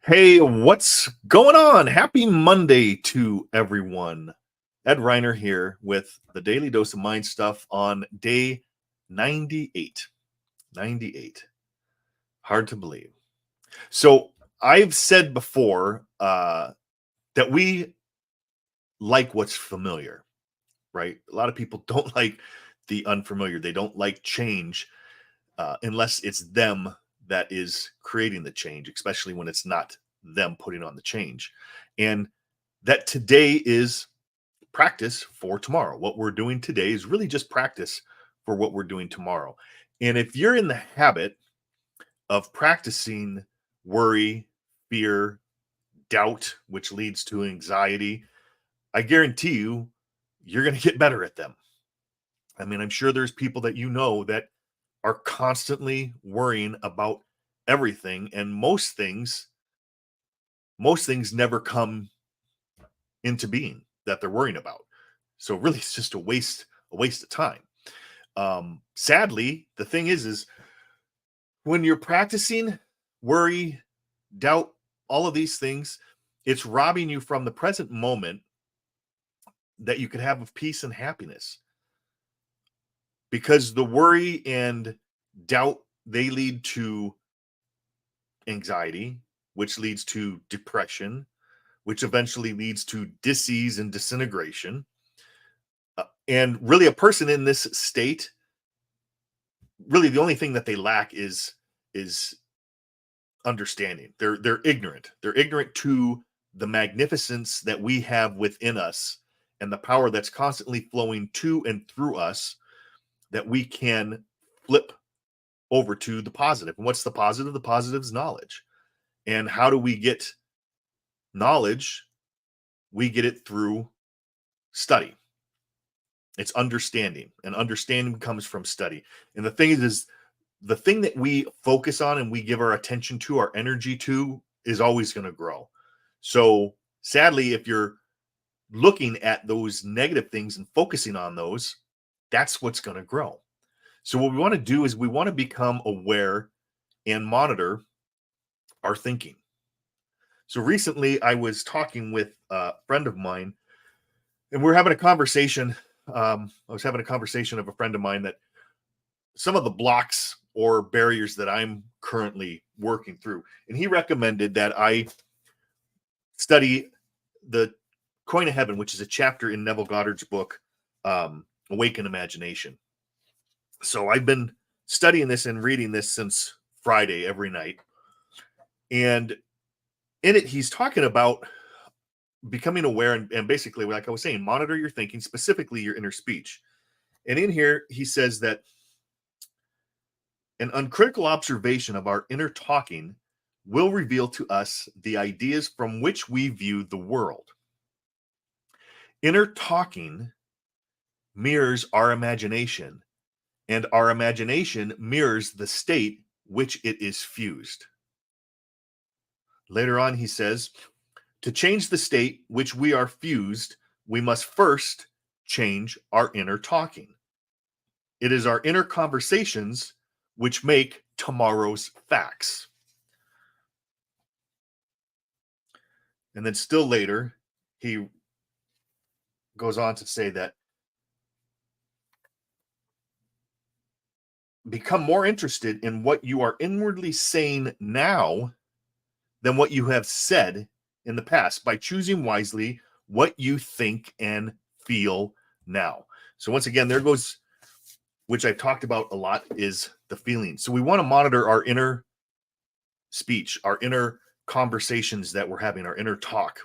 Hey, what's going on? Happy Monday to everyone. Ed Reiner here with the Daily Dose of Mind stuff on day 98. 98. Hard to believe. So, I've said before that we like what's familiar, right? A lot of people don't like the unfamiliar. They don't like change unless it's them that is creating the change, especially when it's not them putting on the change. And that today is practice for tomorrow. What we're doing today is really just practice for what we're doing tomorrow. And if you're in the habit of practicing worry, fear, doubt, which leads to anxiety, I guarantee you're going to get better at them. I mean, I'm sure there's people that you know that are constantly worrying about everything, and most things never come into being that they're worrying about. So really it's just a waste of time. Sadly, the thing is when you're practicing worry, doubt, all of these things, it's robbing you from the present moment that you could have of peace and happiness, because the worry and doubt, they lead to anxiety, which leads to depression, which eventually leads to disease and disintegration. And really, a person in this state, really, the only thing that they lack is understanding. They're ignorant. They're ignorant to the magnificence that we have within us and the power that's constantly flowing to and through us, that we can flip over to the positive. And what's the positive? The positive is knowledge. And how do we get knowledge? We get it through study. It's understanding, and understanding comes from study. And the thing is the thing that we focus on and we give our attention to, our energy to, is always going to grow. So sadly, if you're looking at those negative things and focusing on those, that's what's going to grow. So what we want to do is we want to become aware and monitor our thinking. So recently I was talking with a friend of mine, and we're having a conversation. I was having a conversation of a friend of mine that some of the blocks or barriers that I'm currently working through. And he recommended that I study the Coin of Heaven, which is a chapter in Neville Goddard's book, Awaken Imagination. So I've been studying this and reading this since Friday every night. And in it, he's talking about becoming aware and basically, like I was saying, monitor your thinking, specifically your inner speech. And in here, he says that an uncritical observation of our inner talking will reveal to us the ideas from which we view the world. Inner talking mirrors our imagination, and our imagination mirrors the state which it is fused. Later on, he says, to change the state which we are fused, we must first change our inner talking. It is our inner conversations which make tomorrow's facts. And then still later, he goes on to say that become more interested in what you are inwardly saying now than what you have said in the past by choosing wisely what you think and feel now. So once again, there goes, which I've talked about a lot, is the feeling. So we want to monitor our inner speech, our inner conversations that we're having, our inner talk.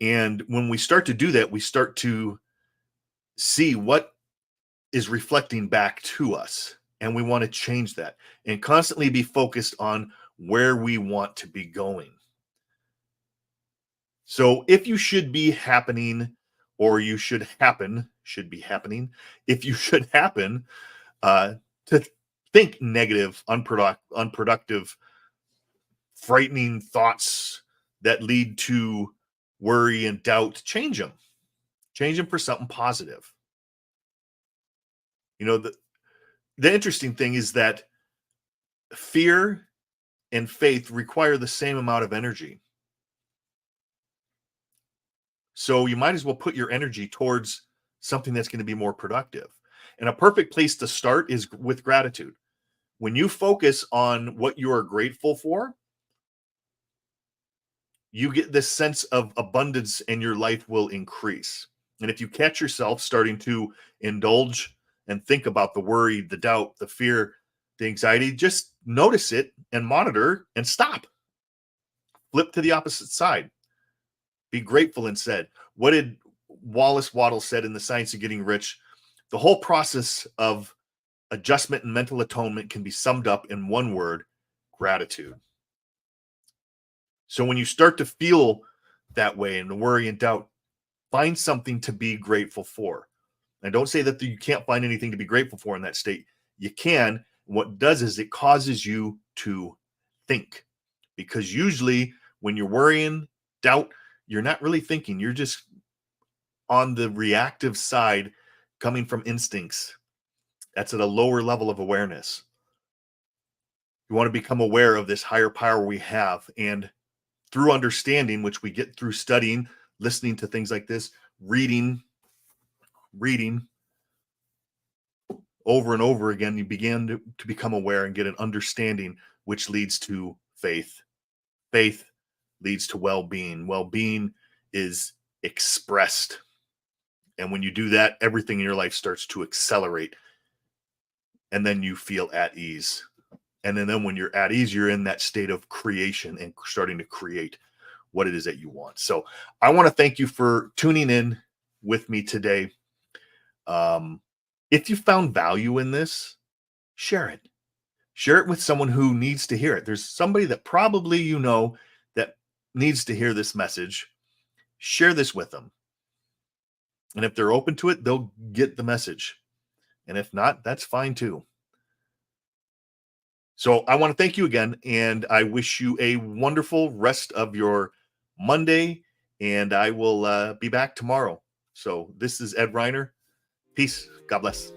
And when we start to do that, we start to see what is reflecting back to us. And we want to change that and constantly be focused on where we want to be going. So if you should be happening, or you should happen, should be happening, if you should happen to think negative, unproductive, frightening thoughts that lead to worry and doubt, change them. Change them for something positive. You know, the interesting thing is that fear and faith require the same amount of energy. So you might as well put your energy towards something that's going to be more productive. And a perfect place to start is with gratitude. When you focus on what you are grateful for, you get this sense of abundance and your life will increase. And if you catch yourself starting to indulge and think about the worry, the doubt, the fear, the anxiety, just notice it and monitor and stop. Flip to the opposite side. Be grateful instead. What did Wallace Waddle said in The Science of Getting Rich? The whole process of adjustment and mental atonement can be summed up in one word: gratitude. So when you start to feel that way and the worry and doubt, find something to be grateful for. And don't say that you can't find anything to be grateful for in that state. You can. What it does is it causes you to think, because usually when you're worrying, doubt, you're not really thinking. You're just on the reactive side, coming from instincts. That's at a lower level of awareness. You want to become aware of this higher power we have, and through understanding, which we get through studying, listening to things like this, reading over and over again, you begin to become aware and get an understanding, which leads to faith. Faith leads to well-being. Well-being is expressed. And when you do that, everything in your life starts to accelerate. And then you feel at ease. And then when you're at ease, you're in that state of creation and starting to create what it is that you want. So I want to thank you for tuning in with me today. If you found value in this, share it. Share it with someone who needs to hear it. There's somebody that probably you know that needs to hear this message. Share this with them. And if they're open to it, they'll get the message. And if not, that's fine too. So I want to thank you again, and I wish you a wonderful rest of your Monday, and I will be back tomorrow. So this is Ed Reiner. Peace. God bless.